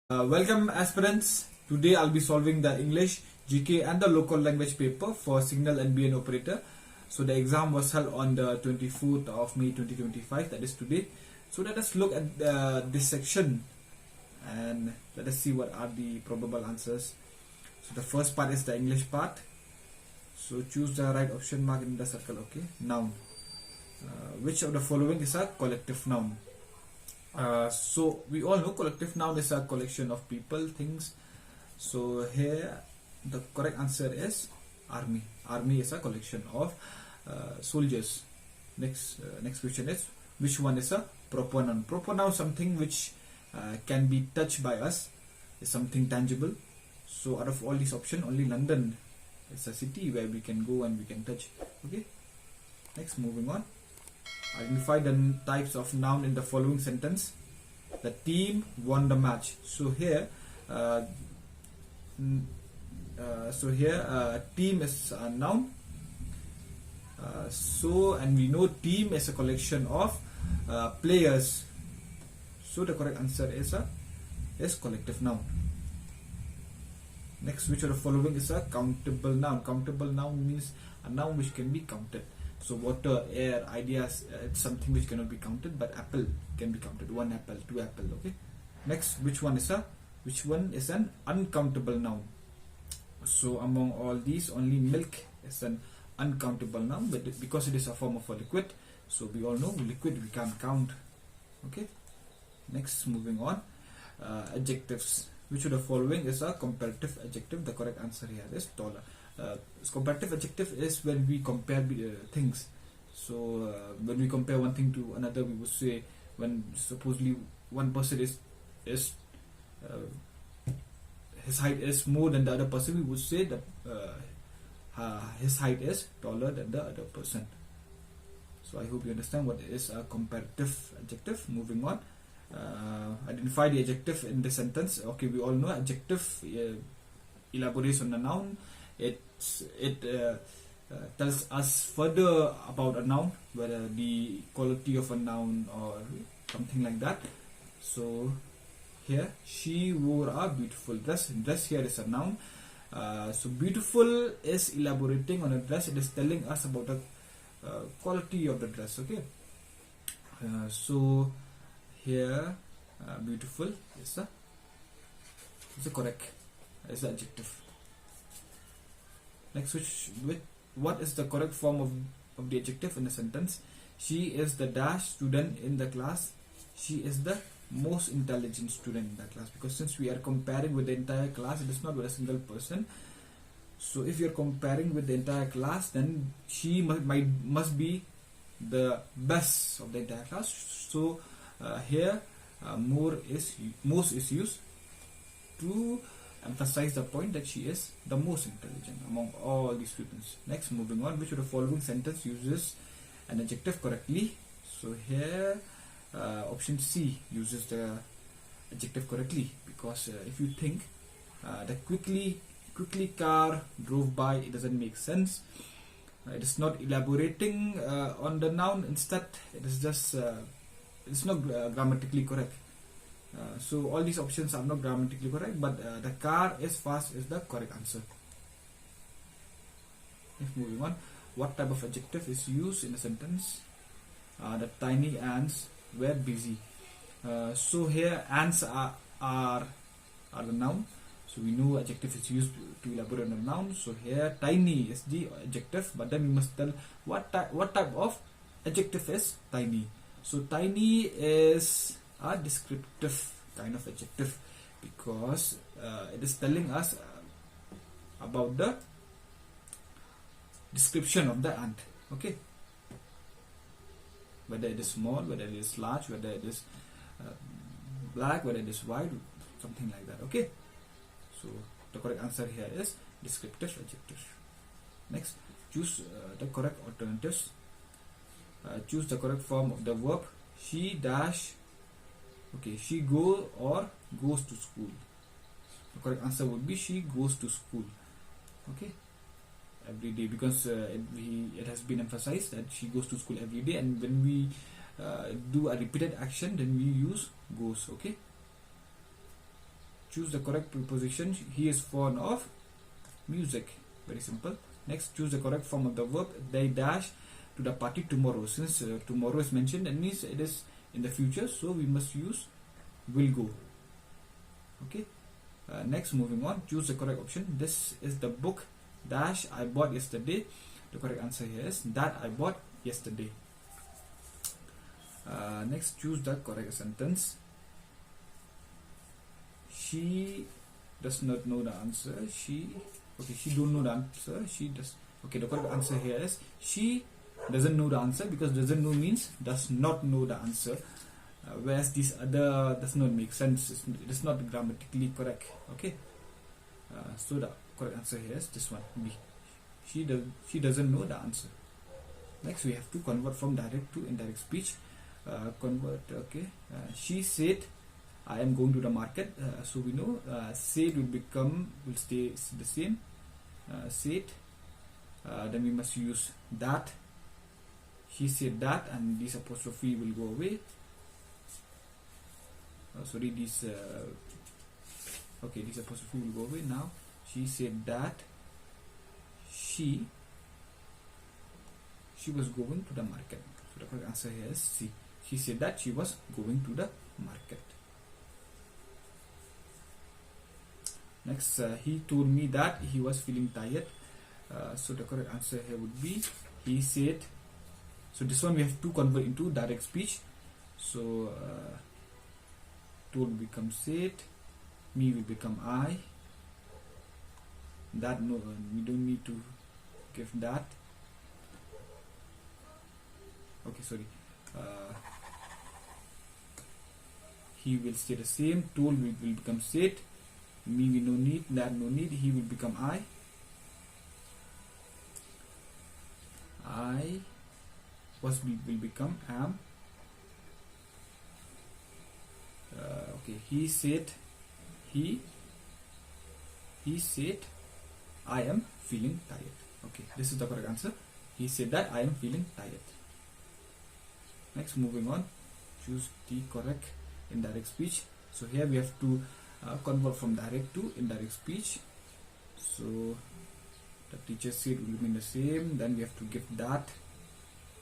Welcome aspirants. Today I'll be solving the English, GK and the local language paper for signal and BN operator. So the exam was held on the 24th of May 2025, that is today. So let us look at this section and let us see what are the probable answers. So the first part is the English part. So choose the right option mark in the circle. Okay. Noun. Which of the following is a collective noun? So we all know collective noun is a collection of people, things. So here the correct answer is army. Army is a collection of soldiers. Next question is, which one is a proper noun? Proper noun, something which can be touched by us, is something tangible. So out of all these options, only London is a city where we can go and we can touch. Okay. Next, moving on. Identify the types of noun in the following sentence. The team won the match. So here, team is a noun. And we know team is a collection of players. So the correct answer is collective noun. Next, which of the following is a countable noun? Countable noun means a noun which can be counted. So water, air, ideas, it's something which cannot be counted, but apple can be counted. 1 apple, 2 apple. Okay. Next, which one is an uncountable noun? So among all these, only milk is an uncountable noun, but because it is a form of a liquid, so we all know liquid we can't count. Okay. Next, moving on. Adjectives. Which of the following is a comparative adjective? The correct answer here is taller. Comparative adjective is when we compare things. So when we compare one thing to another, we would say, when supposedly one person is his height is more than the other person, we would say that his height is taller than the other person. So I hope you understand what is a comparative adjective. Moving on. Identify the adjective in the sentence. Okay, we all know adjective elaborates on a noun. It tells us further about a noun, whether the quality of a noun or something like that. So here, she wore a beautiful dress. Dress here is a noun. So beautiful is elaborating on a dress. It is telling us about the quality of the dress. Okay. So here, beautiful is a correct is the adjective. Next, what is the correct form of the adjective in a sentence? She is the dash student in the class. She is the most intelligent student in the class. Because since we are comparing with the entire class, it is not with a single person. So if you are comparing with the entire class, then she must be the best of the entire class. So here most is used to emphasize the point that she is the most intelligent among all the students. Next, moving on. Which of the following sentence uses an adjective correctly? So here option C uses the adjective correctly, because if you think the quickly car drove by, it doesn't make sense. It is not elaborating on the noun. Instead, it is just it's not grammatically correct. So all these options are not grammatically correct, but the car is fast is the correct answer. Next, moving on. What type of adjective is used in a sentence? The tiny ants were busy. So here ants are the noun. So we know adjective is used to elaborate on a noun. So here tiny is the adjective, but then we must tell what type of adjective is tiny. So tiny is a descriptive kind of adjective, because it is telling us about the description of the ant. Okay, whether it is small, whether it is large, whether it is black, whether it is white, something like that. Okay, so the correct answer here is descriptive adjective. Next, choose the correct alternatives. Choose the correct form of the verb. She dash. Okay, she go or goes to school. The correct answer would be she goes to school. Okay, every day, because it has been emphasized that she goes to school every day, and when we do a repeated action, then we use goes. Okay. choose the correct preposition. He is fond of music. Very simple. Next, choose the correct form of the verb. They dash to the party tomorrow. Since tomorrow is mentioned, that means it is in the future, so we must use will go. Okay. Next, moving on, choose the correct option. This is the book dash I bought yesterday. The correct answer here is that I bought yesterday. Next, choose the correct sentence. She does not know the answer. She don't know the answer. She does. Okay, the correct answer here is she doesn't know the answer, because doesn't know means does not know the answer. Whereas this other does not make sense. It is not grammatically correct. Okay. So the correct answer here is this one, B. She doesn't know the answer. Next, we have to convert from direct to indirect speech. Convert. Okay. She said, "I am going to the market." So we know said will stay the same. Said. Then we must use that. She said that, and this apostrophe will go away. Sorry, this this apostrophe will go away. Now she said that she was going to the market. So the correct answer here is C. She said that she was going to the market. Next, he told me that he was feeling tired. So the correct answer here would be he said. So this one we have to convert into direct speech. So told becomes said, me will become I. That, no, we don't need to give that. Okay, sorry. He will stay the same. Told will become said. Me we no need. That no need. He will become I. I was will become am. Okay, he said I am feeling tired. Okay, this is the correct answer. He said that I am feeling tired. Next, moving on, choose the correct indirect speech. So here we have to convert from direct to indirect speech. So the teacher said will remain the same. Then we have to give that,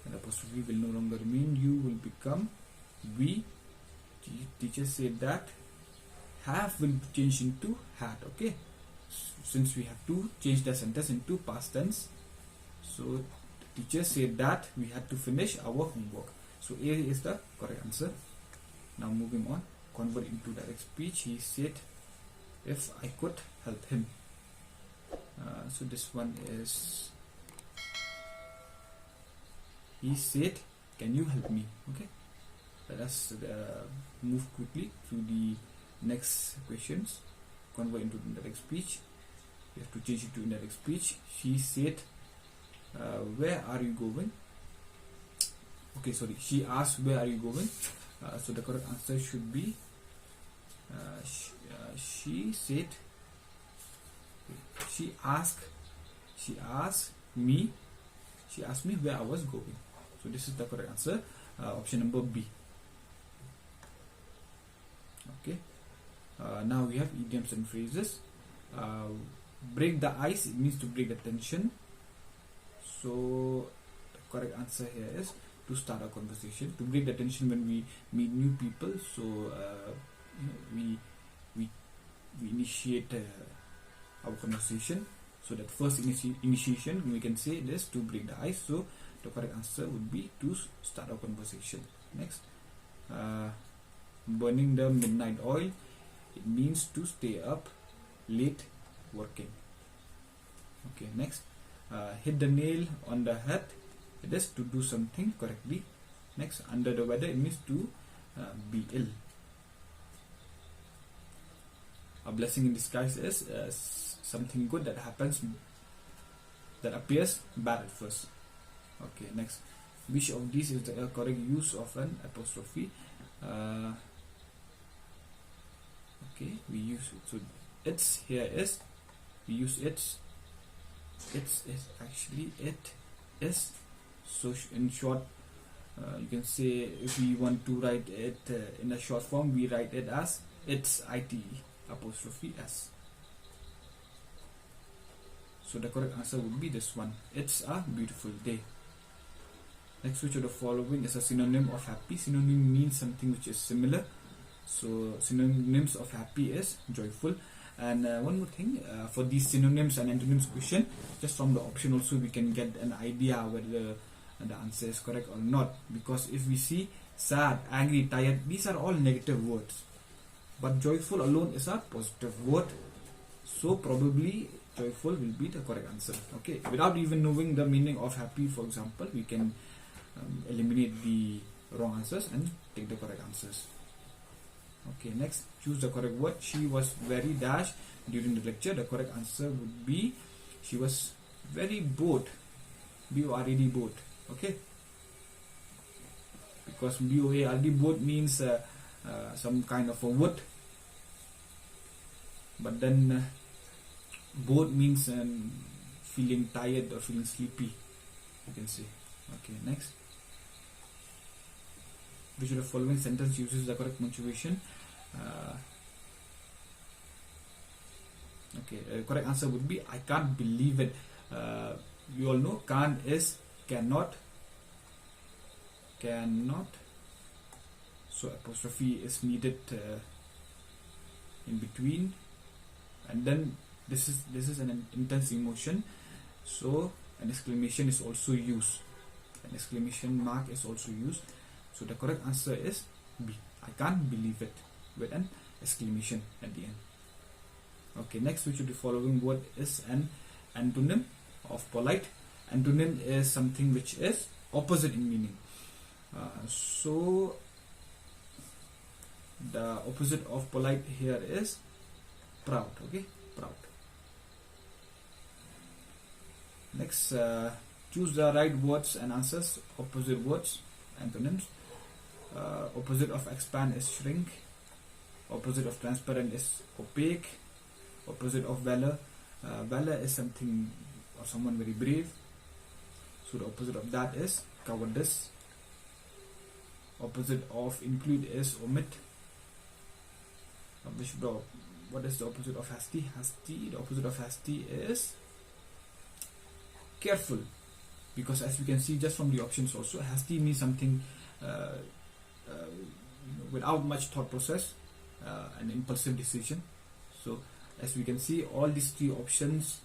and apostrophe will no longer remain. You will become we. Teacher said that. Have will change into had. Okay, since we have to change the sentence into past tense, so the teacher said that we had to finish our homework. So A is the correct answer. Now moving on, convert into direct speech. He said if I could help him. So this one is he said, can you help me? Okay, let us move quickly to the next questions. Convert into indirect speech. We have to change it to indirect speech. She said, where are you going? Okay, sorry, she asked where are you going. So the correct answer should be she said, she asked me where I was going. So this is the correct answer, option number B. Okay, now we have idioms and phrases. Break the ice, it means to break the tension. So the correct answer here is to start a conversation, to break the tension when we meet new people. So we initiate our conversation. So that first initiation we can say this to break the ice. So the correct answer would be to start a conversation. Next, burning the midnight oil, it means to stay up late working. Okay, next, hit the nail on the head, it is to do something correctly. Next, under the weather, it means to be ill. A blessing in disguise is something good that happens, that appears bad at first. Okay, next, which of these is the correct use of an apostrophe? Okay, we use it. So it's here is, we use it's is actually it is. So in short, you can say if we want to write it in a short form, we write it as it's it. apostrophe S. So the correct answer would be this one. It's a beautiful day. Next, which of the following is a synonym of happy? Synonym means something which is similar. So synonyms of happy is joyful. And one more thing, for these synonyms and antonyms question, just from the option also we can get an idea whether the answer is correct or not. Because if we see sad, angry, tired, these are all negative words. But joyful alone is a positive word. So probably joyful will be the correct answer. Okay, without even knowing the meaning of happy, for example, we can eliminate the wrong answers and take the correct answers. Okay, next, choose the correct word. She was very dash during the lecture. The correct answer would be she was very bored. B-O-R-E-D, bored. Okay, because B-O-A-R-D, bored means some kind of a wood, but then bored means feeling tired or feeling sleepy, you can say. Okay, next, which of the following sentence uses the correct punctuation? Correct answer would be I can't believe it. You all know can't is cannot, so apostrophe is needed in between, and then this is an intense emotion, so an exclamation is also used, an exclamation mark is also used. So the correct answer is B, I can't believe it, with an exclamation at the end. Okay, next, which of the following word is an antonym of polite? Antonym is something which is opposite in meaning. So the opposite of polite here is proud. Okay, proud. Next, choose the right words and answers. Opposite words, antonyms. Opposite of expand is shrink. Opposite of transparent is opaque. Opposite of valor, valor is something or someone very brave. So the opposite of that is cowardice. Opposite of include is omit. What is the opposite of hasty? The opposite of hasty is careful, because as we can see just from the options also, hasty means something without much thought process, an impulsive decision. So as we can see, all these three options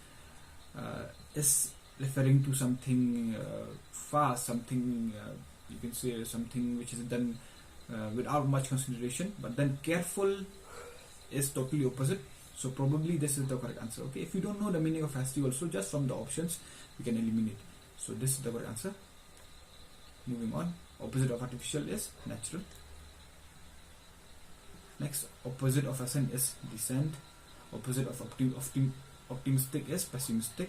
is referring to something fast, something you can say something which is done without much consideration. But then careful is totally opposite, so probably this is the correct answer. Okay, if you don't know the meaning of hasty also, just from the options we can eliminate. So this is the correct answer. Moving on, opposite of artificial is natural. Next, opposite of ascent is descent. Opposite of optimistic is pessimistic.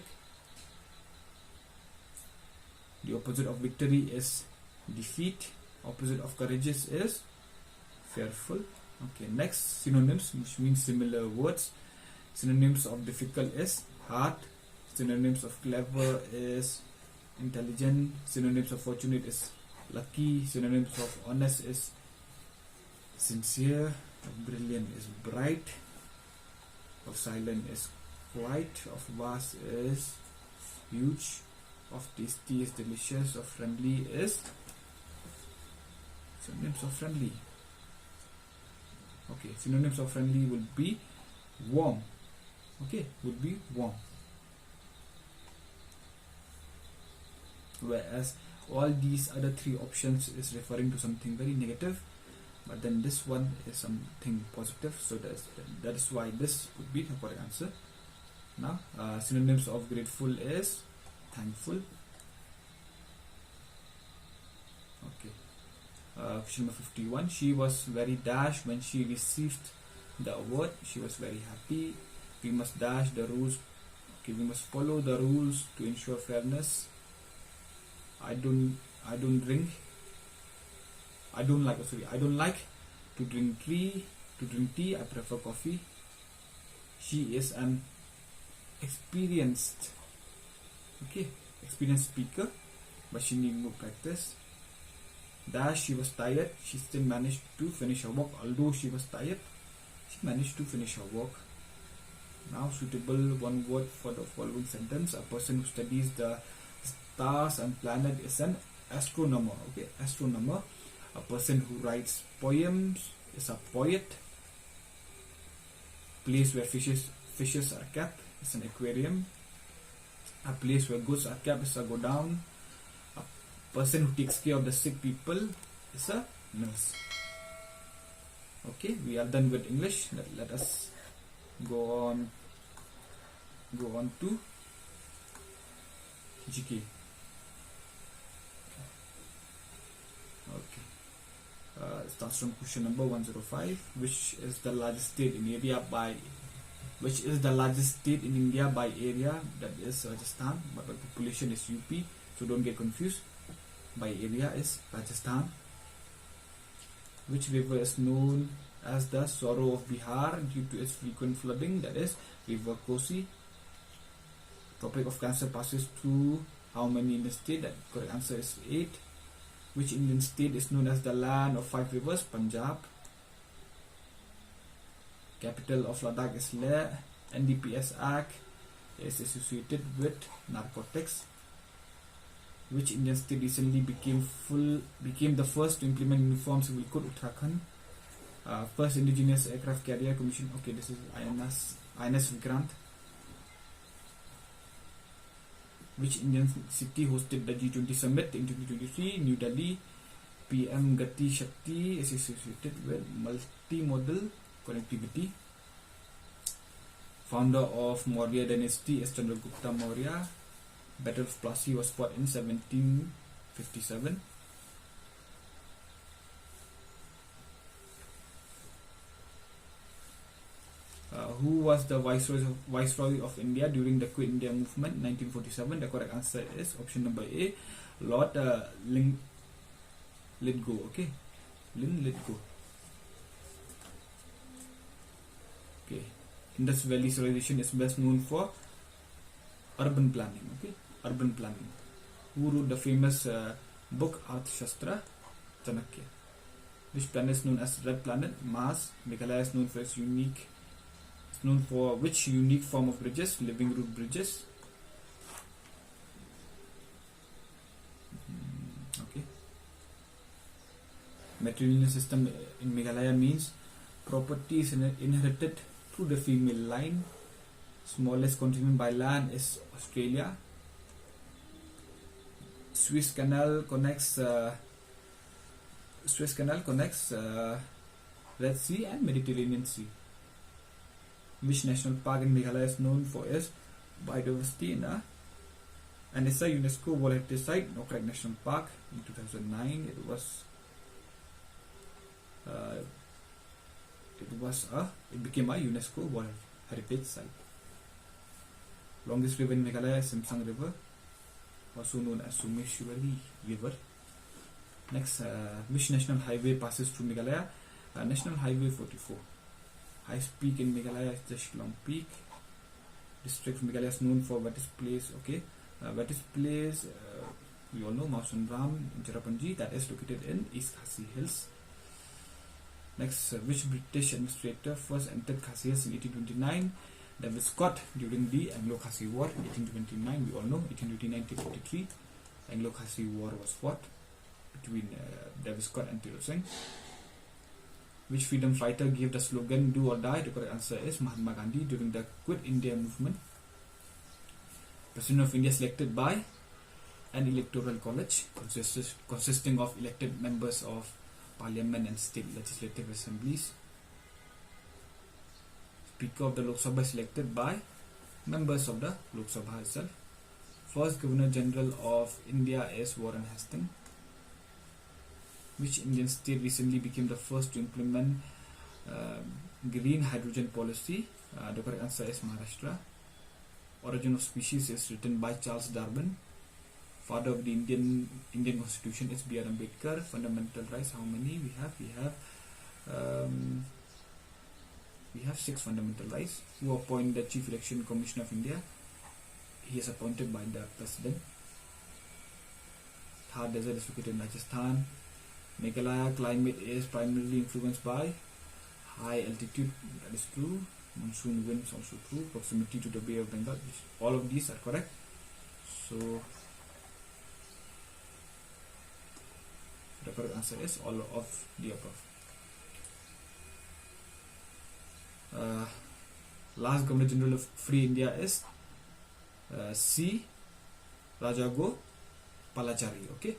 The opposite of victory is defeat. Opposite of courageous is fearful. Okay, next, synonyms, which means similar words. Synonyms of difficult is hard. Synonyms of clever is intelligent. Synonyms of fortunate is lucky. Synonyms of honest is sincere. Of brilliant is bright. Of silent is quiet. Of vast is huge. Of tasty is delicious. Of friendly is synonyms of friendly. Okay, synonyms of friendly would be warm. Okay, would be warm. Whereas all these other three options is referring to something very negative, but then this one is something positive. So that is why this would be the correct answer. Now, synonyms of grateful is thankful. Okay. Question number 51. She was very dash when she received the award. She was very happy. We must dash the rules. Okay, we must follow the rules to ensure fairness. I don't like to drink tea. I prefer coffee. She is an experienced speaker, but she need more practice. Dash, she was tired. She still managed to finish her work although she was tired. She managed to finish her work. Now suitable one word for the following sentence. A person who studies the stars and planet is an astronomer. Okay, astronomer. A person who writes poems is a poet. Place where fishes are kept is an aquarium. A place where goods are kept is a godown. A person who takes care of the sick people is a nurse. Okay, we are done with English. Let us go on to GK. Okay. It starts from question number 105. Which is the largest state in India by area? That is Rajasthan, but by population is UP. So don't get confused. By area is Rajasthan. Which river is known as the sorrow of Bihar due to its frequent flooding? That is River Khasi. Tropic of Cancer passes through how many in the state? The correct answer is 8. Which Indian state is known as the land of 5 rivers? Punjab. Capital of Ladakh is Leh. NDPS Act is associated with narcotics. Which Indian state recently became the first to implement uniform civil code? Uttarakhand. First indigenous aircraft carrier commission. Okay, this is INS Vikrant. Which Indian city hosted the G20 summit in 2023? New Delhi. PM Gati Shakti is associated with multimodal connectivity. Founder of Maurya dynasty is Chandragupta Maurya. Battle of Plassey was fought in 1757. Who was the Viceroy of India during the Quit India movement 1947? The correct answer is option number A, Lord Lithgow. Okay, Lithgow. Okay, Indus Valley civilization is best known for urban planning. Okay, urban planning. Who wrote the famous book Arthashastra? Chanakya. Which planet is known as red planet? Mars. Meghalaya is known for its known for which unique form of bridges? Living root bridges. Okay. Matrilineal system in Meghalaya means property is inherited through the female line. Smallest continent by land is Australia. Suez Canal connects Red Sea and Mediterranean Sea. Which national park in Meghalaya is known for its biodiversity and it's a UNESCO World Heritage Site, Nokrek National Park. In 2009, it became a UNESCO World Heritage Site. Longest river in Meghalaya is Simsang River, also known as Sumeshwari River. Next, which national highway passes through Meghalaya? National Highway 44. Highest peak in Meghalaya is the Shillong Peak. District of Meghalaya is known for Wettest Place. Okay, Wettest Place, we all know Mausun Ram in Cherrapunji, that is located in East Khasi Hills. Next, which British administrator first entered Khasi Hills in 1829? David Scott during the Anglo-Khasi War in 1829. We all know 1829-1853. Anglo-Khasi War was fought between David Scott and Tiro Singh. Which freedom fighter gave the slogan "Do or Die"? The correct answer is Mahatma Gandhi during the Quit India movement. President of India selected by an electoral college consisting of elected members of parliament and state legislative assemblies. Speaker of the Lok Sabha selected by members of the Lok Sabha itself. First Governor General of India is Warren Hastings. Which Indian state recently became the first to implement green hydrogen policy? The correct answer is Maharashtra. Origin of Species is written by Charles Darwin. Father of the Indian Constitution is B.R. Ambedkar. Fundamental rights, how many we have? We have 6 fundamental rights. Who appoint the Chief Election Commissioner of India? He is appointed by the President. Thar Desert is located in Rajasthan. Meghalaya climate is primarily influenced by high altitude, that is true. Monsoon winds also true. Proximity to the Bay of Bengal, all of these are correct. So the correct answer is all of the above. Last Governor General of Free India is C. Rajago Palachari. Okay.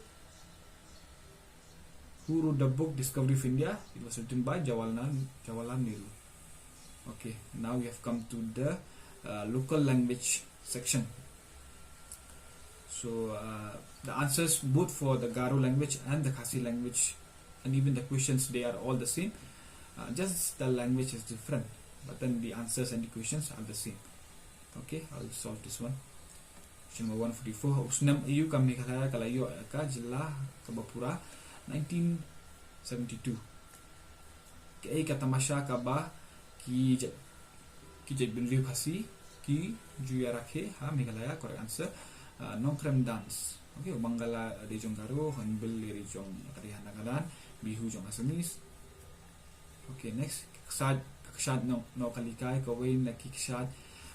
Who wrote the book Discovery of India? It was written by Jawaharlal Nehru. Okay, now we have come to the local language section. So the answers both for the Garo language and the Khasi language, and even the questions, they are all the same. Just the language is different, but then the answers and the questions are the same. Okay, I'll solve this one. Question number 144. Usnam Ayu ka Meghalaya Kalayo ka Jilla Kabapura 1972. Kay katamasha ka ba ki jat binliu Khasi ki juya rakhe ha Meghalaya. Correct answer. Nongkrem dance. Okay, Bangala region Garo, Hanbel region Karihan Nagaland, Bihu jong Assamese. Okay, next. Kakshad no kalikay kaway na kikshad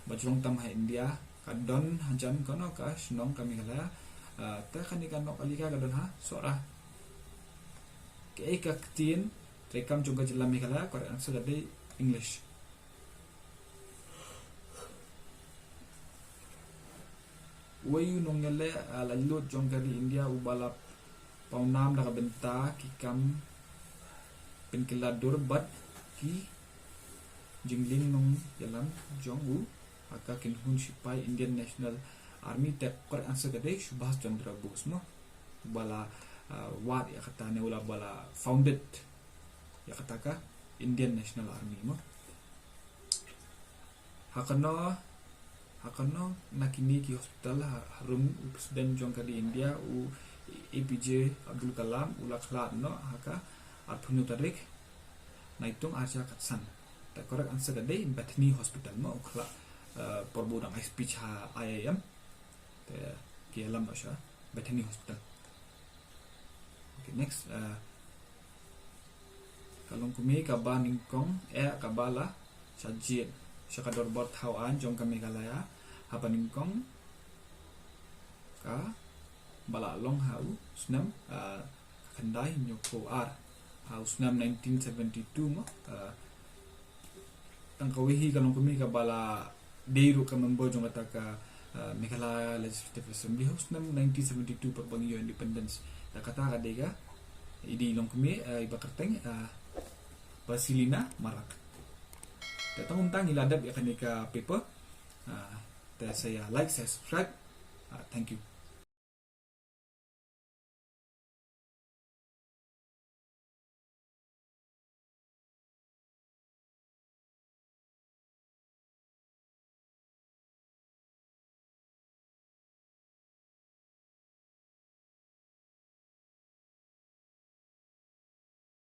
bajrong tam ha India kadon hanjan kono ka nong ka Meghalaya. Ta kanikan no kalikay kadon ha sora. Kay kaktin trekam juga jilla Meghalaya. Correct answer dari English. Wayu nongele lalot jong kari India ubalap paunam nakabenta kikam penkiladur bat ki jingling nong jalan jong u aka kinhun sipai Indian National Army. Correct answer kadai Subhas Chandra Bose mo bala wat ya kata ne ula bala founded ya kata ka Indian National Army mo. Hakano nakini ki hospital harum presiden jong kali India u APJ Abdul Kalam ulakla no haka atphunu tarik naitung arja katsan. The correct answer kadai Bethany Hospital mo ukla porbo dang speech ha IIM the kialam asha Bethany Hospital. Okay, next. Kalong kumi kaba ningkong kabala sajid Syakador bot hawaan jong ka Meghalaya hapaningkong ka balalong hau snam kanday nyoko ar hau snam 1972 mo tangkawihi kalong kumi ka bala deiru ka member jong kata ka Meghalaya Legislative Assembly hau snam 1972 pagbangyo independence da kata ka dega idi long kumi ibakarteng Basilina Marak. Datang untang iladap ya kanika paper. Saya like, saya subscribe. Thank you.